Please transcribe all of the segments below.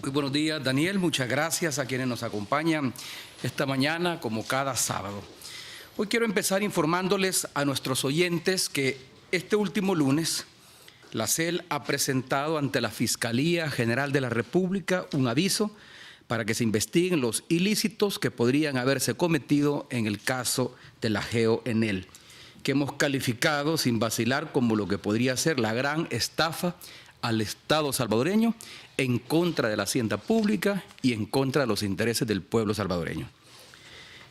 Muy buenos días, Daniel. Muchas gracias a quienes nos acompañan esta mañana, como cada sábado. Hoy quiero empezar informándoles a nuestros oyentes que este último lunes la CEL ha presentado ante la Fiscalía General de la República un aviso para que se investiguen los ilícitos que podrían haberse cometido en el caso de la GeoEnel, que hemos calificado sin vacilar como lo que podría ser la gran estafa al Estado salvadoreño en contra de la hacienda pública y en contra de los intereses del pueblo salvadoreño.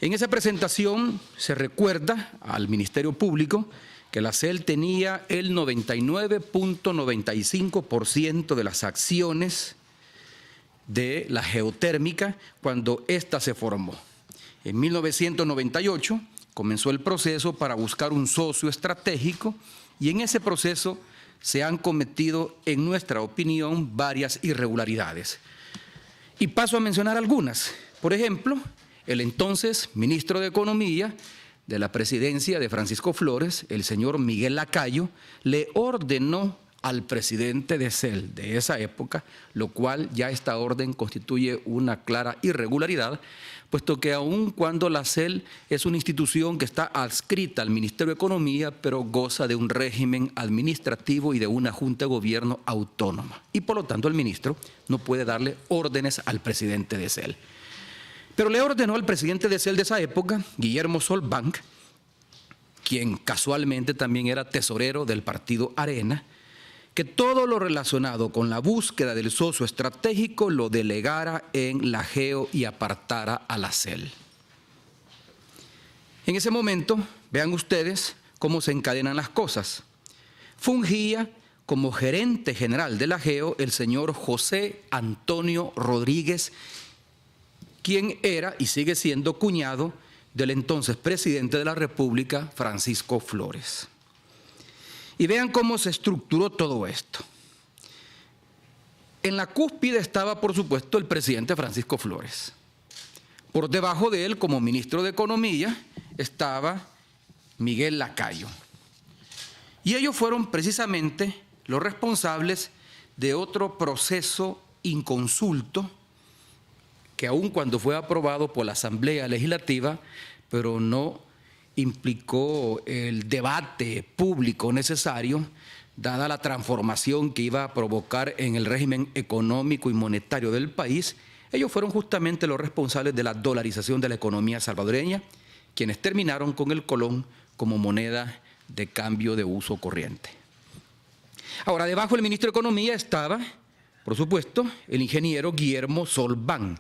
En esa presentación se recuerda al Ministerio Público que la CEL tenía el 99.95% de las acciones de la geotérmica cuando ésta se formó. En 1998 comenzó el proceso para buscar un socio estratégico y en ese proceso se han cometido, en nuestra opinión, varias irregularidades. Y paso a mencionar algunas. Por ejemplo, el entonces ministro de Economía de la presidencia de Francisco Flores, el señor Miguel Lacayo, le ordenó al presidente de CEL de esa época, lo cual ya esta orden constituye una clara irregularidad, puesto que aun cuando la CEL es una institución que está adscrita al Ministerio de Economía, pero goza de un régimen administrativo y de una junta de gobierno autónoma. Y por lo tanto el ministro no puede darle órdenes al presidente de CEL. Pero le ordenó al presidente de CEL de esa época, Guillermo Solvang, quien casualmente también era tesorero del partido Arena, que todo lo relacionado con la búsqueda del socio estratégico lo delegara en la GEO y apartara a la CEL. En ese momento, vean ustedes cómo se encadenan las cosas. Fungía como gerente general de la GEO el señor José Antonio Rodríguez, quien era y sigue siendo cuñado del entonces presidente de la República, Francisco Flores. Y vean cómo se estructuró todo esto. En la cúspide estaba, por supuesto, el presidente Francisco Flores. Por debajo de él, como ministro de Economía, estaba Miguel Lacayo. Y ellos fueron precisamente los responsables de otro proceso inconsulto que aun cuando fue aprobado por la Asamblea Legislativa, pero no implicó el debate público necesario, dada la transformación que iba a provocar en el régimen económico y monetario del país. Ellos fueron justamente los responsables de la dolarización de la economía salvadoreña, quienes terminaron con el colón como moneda de cambio de uso corriente. Ahora, debajo del ministro de Economía estaba, por supuesto, el ingeniero Guillermo Solvang,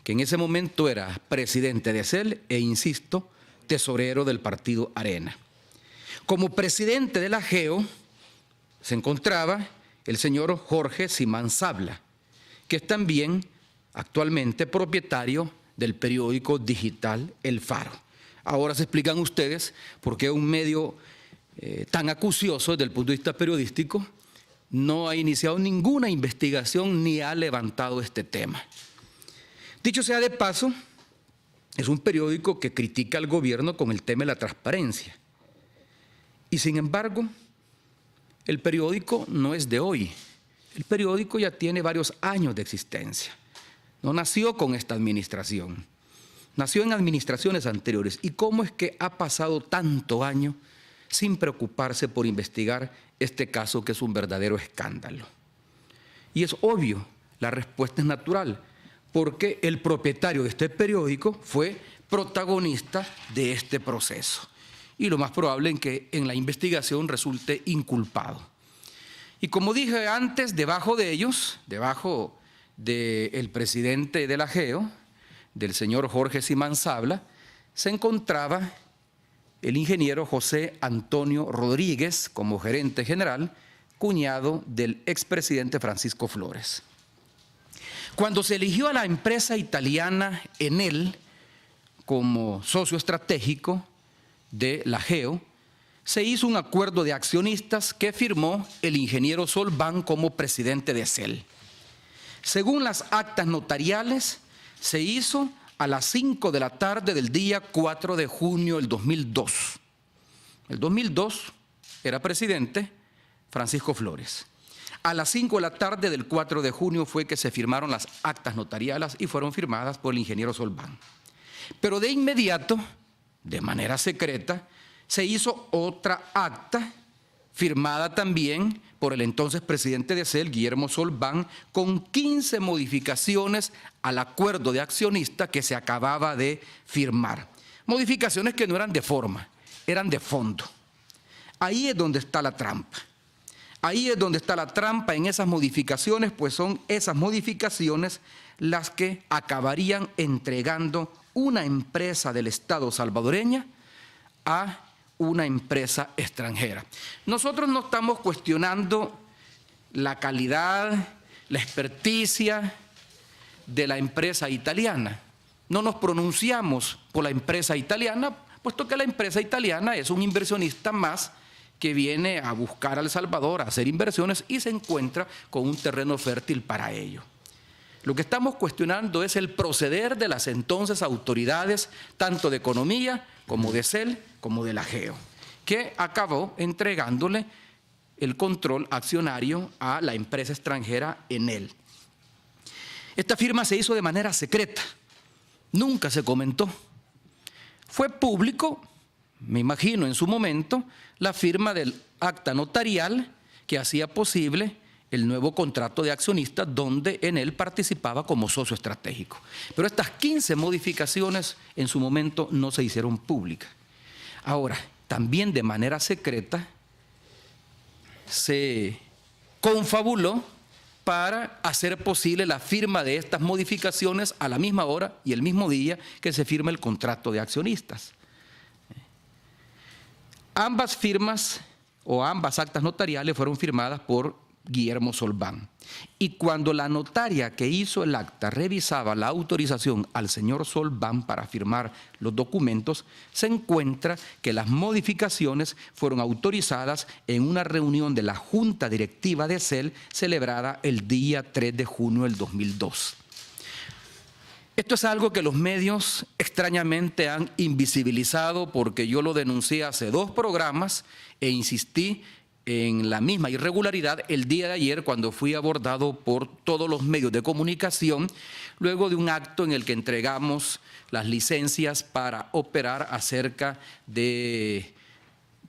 que en ese momento era presidente de CEL e, insisto, tesorero del partido Arena. Como presidente de la GEO se encontraba el señor Jorge Simán Sabla, que es también actualmente propietario del periódico digital El Faro. Ahora se explican ustedes por qué un medio tan acucioso desde el punto de vista periodístico no ha iniciado ninguna investigación ni ha levantado este tema. Dicho sea de paso, es un periódico que critica al gobierno con el tema de la transparencia. Y sin embargo, el periódico no es de hoy. El periódico ya tiene varios años de existencia. No nació con esta administración. Nació en administraciones anteriores. ¿Y cómo es que ha pasado tanto año sin preocuparse por investigar este caso que es un verdadero escándalo? Y es obvio, la respuesta es natural, porque el propietario de este periódico fue protagonista de este proceso. Y lo más probable es que en la investigación resulte inculpado. Y como dije antes, debajo de ellos, debajo del presidente de la GEO, del señor Jorge Simán Sabla, se encontraba el ingeniero José Antonio Rodríguez como gerente general, cuñado del expresidente Francisco Flores. Cuando se eligió a la empresa italiana Enel como socio estratégico de la GEO, se hizo un acuerdo de accionistas que firmó el ingeniero Solvang como presidente de CEL. Según las actas notariales, se hizo a las 5 de la tarde del día 4 de junio del 2002. El 2002 era presidente Francisco Flores. A las 5 de la tarde del 4 de junio fue que se firmaron las actas notariales y fueron firmadas por el ingeniero Solván. Pero de inmediato, de manera secreta, se hizo otra acta firmada también por el entonces presidente de CEL, Guillermo Solván, con 15 modificaciones al acuerdo de accionistas que se acababa de firmar. Modificaciones que no eran de forma, eran de fondo. Ahí es donde está la trampa. Ahí es donde está la trampa en esas modificaciones, pues son esas modificaciones las que acabarían entregando una empresa del Estado salvadoreña a una empresa extranjera. Nosotros no estamos cuestionando la calidad, la experticia de la empresa italiana. No nos pronunciamos por la empresa italiana, puesto que la empresa italiana es un inversionista más que viene a buscar a El Salvador, a hacer inversiones y se encuentra con un terreno fértil para ello. Lo que estamos cuestionando es el proceder de las entonces autoridades, tanto de Economía como de CEL, como de la GEO, que acabó entregándole el control accionario a la empresa extranjera Enel. Esta firma se hizo de manera secreta, nunca se comentó. Fue público, me imagino en su momento, la firma del acta notarial que hacía posible el nuevo contrato de accionistas donde Enel participaba como socio estratégico. Pero estas 15 modificaciones en su momento no se hicieron públicas. Ahora, también de manera secreta se confabuló para hacer posible la firma de estas modificaciones a la misma hora y el mismo día que se firma el contrato de accionistas. Ambas firmas o ambas actas notariales fueron firmadas por Guillermo Solván. Y cuando la notaria que hizo el acta revisaba la autorización al señor Solván para firmar los documentos, se encuentra que las modificaciones fueron autorizadas en una reunión de la Junta Directiva de CEL celebrada el día 3 de junio del 2002. Esto es algo que los medios extrañamente han invisibilizado porque yo lo denuncié hace 2 programas e insistí en la misma irregularidad el día de ayer cuando fui abordado por todos los medios de comunicación luego de un acto en el que entregamos las licencias para operar a cerca de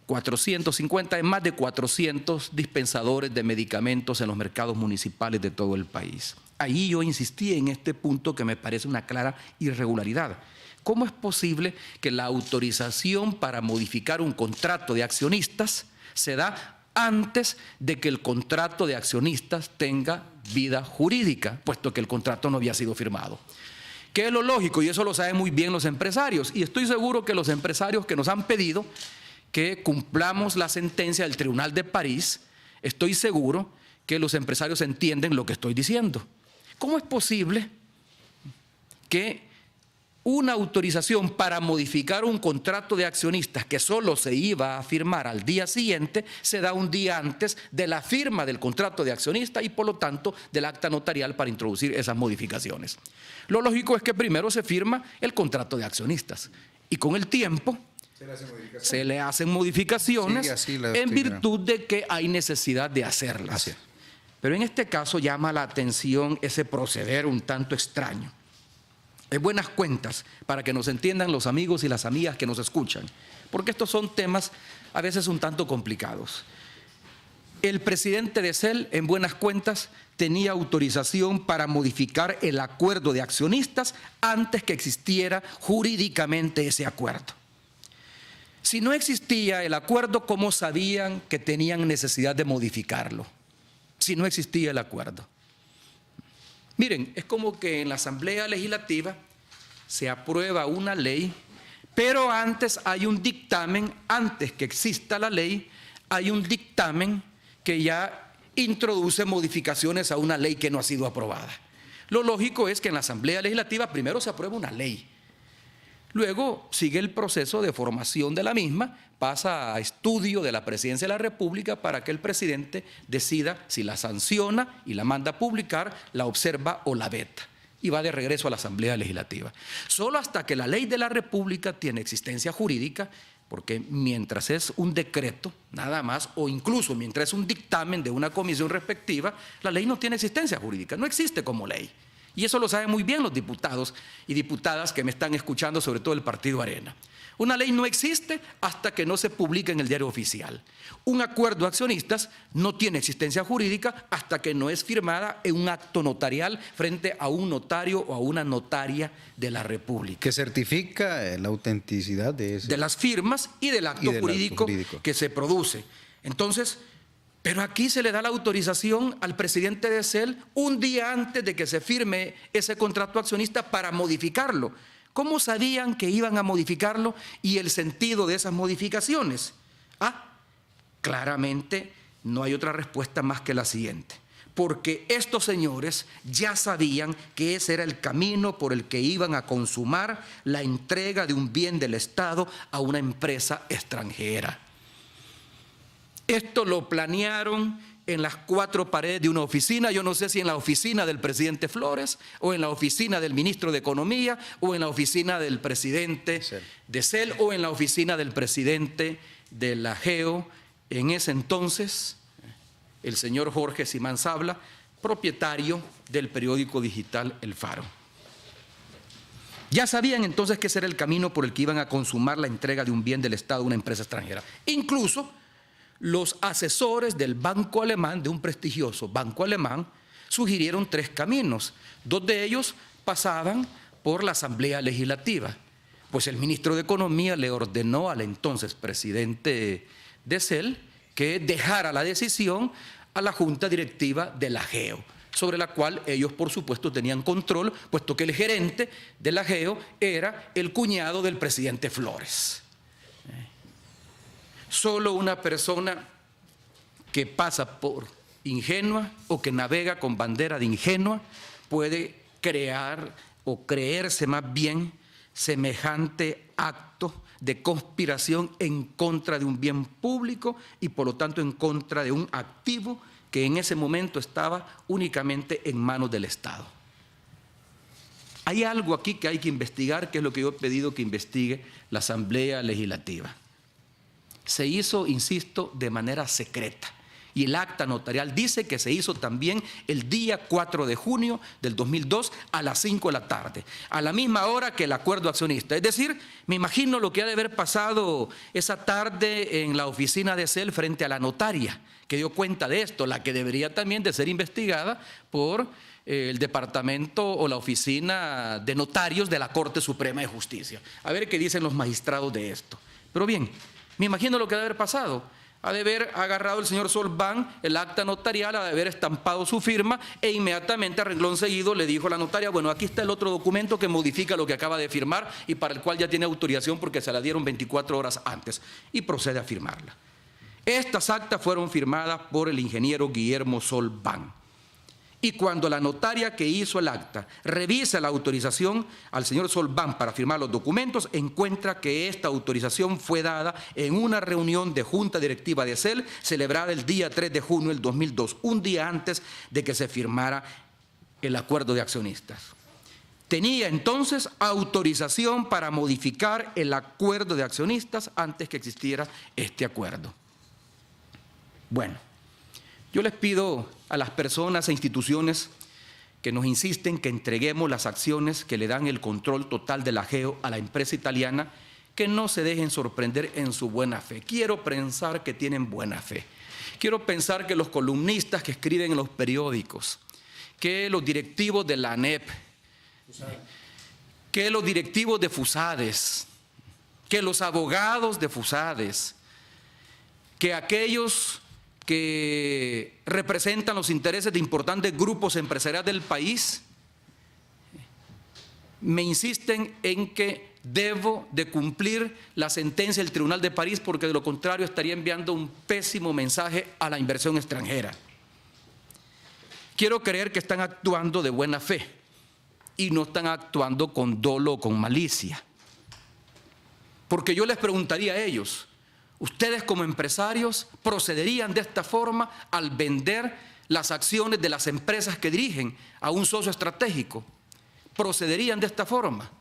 450, más de 400 dispensadores de medicamentos en los mercados municipales de todo el país. Ahí yo insistí en este punto que me parece una clara irregularidad. ¿Cómo es posible que la autorización para modificar un contrato de accionistas se da antes de que el contrato de accionistas tenga vida jurídica, puesto que el contrato no había sido firmado? ¿Qué es lo lógico? Y eso lo saben muy bien los empresarios. Y estoy seguro que los empresarios que nos han pedido que cumplamos la sentencia del Tribunal de París, estoy seguro que los empresarios entienden lo que estoy diciendo. ¿Cómo es posible que una autorización para modificar un contrato de accionistas que solo se iba a firmar al día siguiente se da un día antes de la firma del contrato de accionistas y por lo tanto del acta notarial para introducir esas modificaciones? Lo lógico es que primero se firma el contrato de accionistas y con el tiempo se le hacen modificaciones en virtud de que hay necesidad de hacerlas. Pero en este caso llama la atención ese proceder un tanto extraño. De buenas cuentas, para que nos entiendan los amigos y las amigas que nos escuchan, porque estos son temas a veces un tanto complicados. El presidente de CEL, en buenas cuentas, tenía autorización para modificar el acuerdo de accionistas antes que existiera jurídicamente ese acuerdo. Si no existía el acuerdo, ¿cómo sabían que tenían necesidad de modificarlo? Si no existía el acuerdo. Miren, es como que en la Asamblea Legislativa se aprueba una ley, pero antes hay un dictamen, antes que exista la ley, hay un dictamen que ya introduce modificaciones a una ley que no ha sido aprobada. Lo lógico es que en la Asamblea Legislativa primero se aprueba una ley, luego sigue el proceso de formación de la misma, pasa a estudio de la Presidencia de la República para que el presidente decida si la sanciona y la manda a publicar, la observa o la veta. Y va de regreso a la Asamblea Legislativa. Solo hasta que la ley de la República tiene existencia jurídica, porque mientras es un decreto, nada más, o incluso mientras es un dictamen de una comisión respectiva, la ley no tiene existencia jurídica, no existe como ley. Y eso lo saben muy bien los diputados y diputadas que me están escuchando, sobre todo el Partido Arena. Una ley no existe hasta que no se publique en el diario oficial. Un acuerdo de accionistas no tiene existencia jurídica hasta que no es firmada en un acto notarial frente a un notario o a una notaria de la República. Que certifica la autenticidad de las firmas y del acto jurídico que se produce. Entonces, pero aquí se le da la autorización al presidente de SEL un día antes de que se firme ese contrato accionista para modificarlo. ¿Cómo sabían que iban a modificarlo y el sentido de esas modificaciones? Claramente no hay otra respuesta más que la siguiente. Porque estos señores ya sabían que ese era el camino por el que iban a consumar la entrega de un bien del Estado a una empresa extranjera. Esto lo planearon en las cuatro paredes de una oficina, yo no sé si en la oficina del presidente Flores, o en la oficina del ministro de Economía, o en la oficina del presidente de SEL, o en la oficina del presidente de la GEO, en ese entonces, el señor Jorge Simán Sabla, propietario del periódico digital El Faro. Ya sabían entonces que ese era el camino por el que iban a consumar la entrega de un bien del Estado a una empresa extranjera. Incluso los asesores del banco alemán, de un prestigioso banco alemán, sugirieron tres caminos. Dos de ellos pasaban por la Asamblea Legislativa. Pues el ministro de Economía le ordenó al entonces presidente de SEL que dejara la decisión a la Junta Directiva de la GEO, sobre la cual ellos, por supuesto, tenían control, puesto que el gerente de la GEO era el cuñado del presidente Flores. Solo una persona que pasa por ingenua o que navega con bandera de ingenua puede crear o creerse más bien semejante acto de conspiración en contra de un bien público y por lo tanto en contra de un activo que en ese momento estaba únicamente en manos del Estado. Hay algo aquí que hay que investigar, que es lo que yo he pedido que investigue la Asamblea Legislativa. Se hizo, insisto, de manera secreta. Y el acta notarial dice que se hizo también el día 4 de junio del 2002 a las 5 de la tarde, a la misma hora que el acuerdo accionista. Es decir, me imagino lo que ha de haber pasado esa tarde en la oficina de SEL frente a la notaria, que dio cuenta de esto, la que debería también de ser investigada por el departamento o la oficina de notarios de la Corte Suprema de Justicia. A ver qué dicen los magistrados de esto. Pero bien, me imagino lo que ha de haber pasado. Ha de haber agarrado el señor Solván el acta notarial, ha de haber estampado su firma e inmediatamente a renglón seguido le dijo a la notaria, bueno, aquí está el otro documento que modifica lo que acaba de firmar y para el cual ya tiene autorización porque se la dieron 24 horas antes, y procede a firmarla. Estas actas fueron firmadas por el ingeniero Guillermo Solván. Y cuando la notaria que hizo el acta revisa la autorización al señor Solván para firmar los documentos, encuentra que esta autorización fue dada en una reunión de Junta Directiva de SEL celebrada el día 3 de junio del 2002, un día antes de que se firmara el acuerdo de accionistas. Tenía entonces autorización para modificar el acuerdo de accionistas antes que existiera este acuerdo. Bueno, yo les pido a las personas e instituciones que nos insisten que entreguemos las acciones que le dan el control total de la GEO a la empresa italiana, que no se dejen sorprender en su buena fe. Quiero pensar que tienen buena fe. Quiero pensar que los columnistas que escriben en los periódicos, que los directivos de la ANEP, que los directivos de FUSADES, que los abogados de FUSADES, que aquellos que representan los intereses de importantes grupos empresariales del país, me insisten en que debo de cumplir la sentencia del Tribunal de París, porque de lo contrario estaría enviando un pésimo mensaje a la inversión extranjera. Quiero creer que están actuando de buena fe y no están actuando con dolo o con malicia. Porque yo les preguntaría a ellos, ¿ustedes como empresarios procederían de esta forma al vender las acciones de las empresas que dirigen a un socio estratégico? ¿Procederían de esta forma?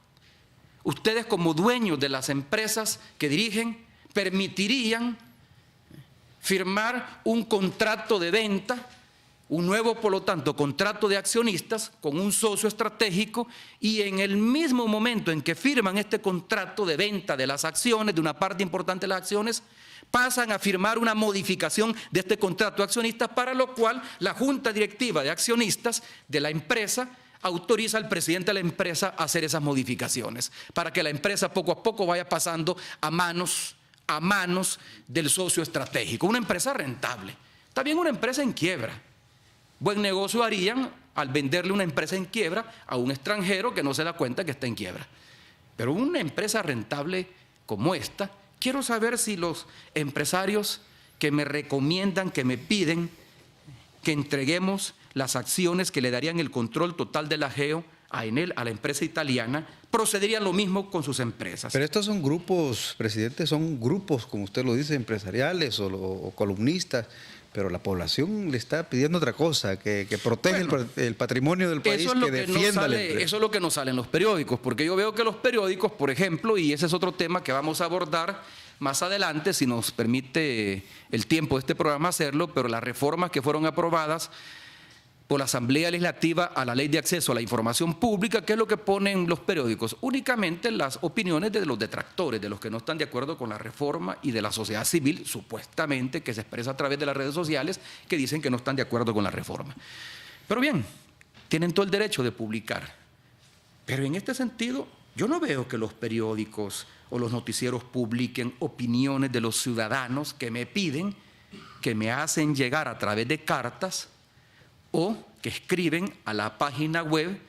¿Ustedes como dueños de las empresas que dirigen permitirían firmar un contrato de venta, un nuevo, por lo tanto, contrato de accionistas con un socio estratégico, y en el mismo momento en que firman este contrato de venta de las acciones, de una parte importante de las acciones, pasan a firmar una modificación de este contrato de accionistas, para lo cual la Junta Directiva de Accionistas de la empresa autoriza al presidente de la empresa a hacer esas modificaciones, para que la empresa poco a poco vaya pasando a manos del socio estratégico. Una empresa rentable, también una empresa en quiebra. Buen negocio harían al venderle una empresa en quiebra a un extranjero que no se da cuenta que está en quiebra. Pero una empresa rentable como esta, quiero saber si los empresarios que me recomiendan, que me piden que entreguemos las acciones que le darían el control total de la Geo a Enel, a la empresa italiana, procederían lo mismo con sus empresas. Pero estos son grupos, presidente, son grupos, como usted lo dice, empresariales o columnistas. Pero la población le está pidiendo otra cosa, que protege el patrimonio del país, que defienda la empresa. Eso es lo que nos sale en los periódicos, porque yo veo que los periódicos, por ejemplo, y ese es otro tema que vamos a abordar más adelante, si nos permite el tiempo de este programa hacerlo, pero las reformas que fueron aprobadas por la Asamblea Legislativa a la Ley de Acceso a la Información Pública, ¿qué es lo que ponen los periódicos? Únicamente las opiniones de los detractores, de los que no están de acuerdo con la reforma, y de la sociedad civil, supuestamente, que se expresa a través de las redes sociales, que dicen que no están de acuerdo con la reforma. Pero bien, tienen todo el derecho de publicar. Pero en este sentido, yo no veo que los periódicos o los noticieros publiquen opiniones de los ciudadanos que me piden, que me hacen llegar a través de cartas, o que escriben a la página web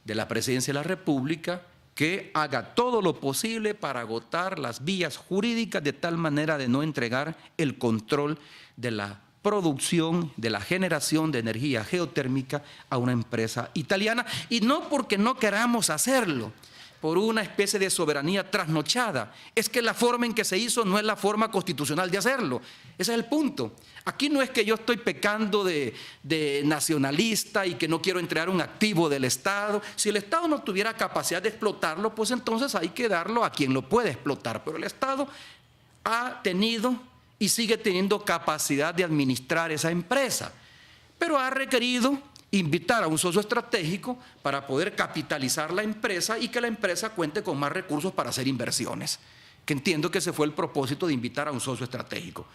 de la Presidencia de la República, que haga todo lo posible para agotar las vías jurídicas de tal manera de no entregar el control de la producción, de la generación de energía geotérmica a una empresa italiana, y no porque no queramos hacerlo, por una especie de soberanía trasnochada. Es que la forma en que se hizo no es la forma constitucional de hacerlo. Ese es el punto. Aquí no es que yo estoy pecando de nacionalista y que no quiero entregar un activo del Estado. Si el Estado no tuviera capacidad de explotarlo, pues entonces hay que darlo a quien lo puede explotar. Pero el Estado ha tenido y sigue teniendo capacidad de administrar esa empresa, pero ha requerido invitar a un socio estratégico para poder capitalizar la empresa y que la empresa cuente con más recursos para hacer inversiones, que entiendo que ese fue el propósito de invitar a un socio estratégico.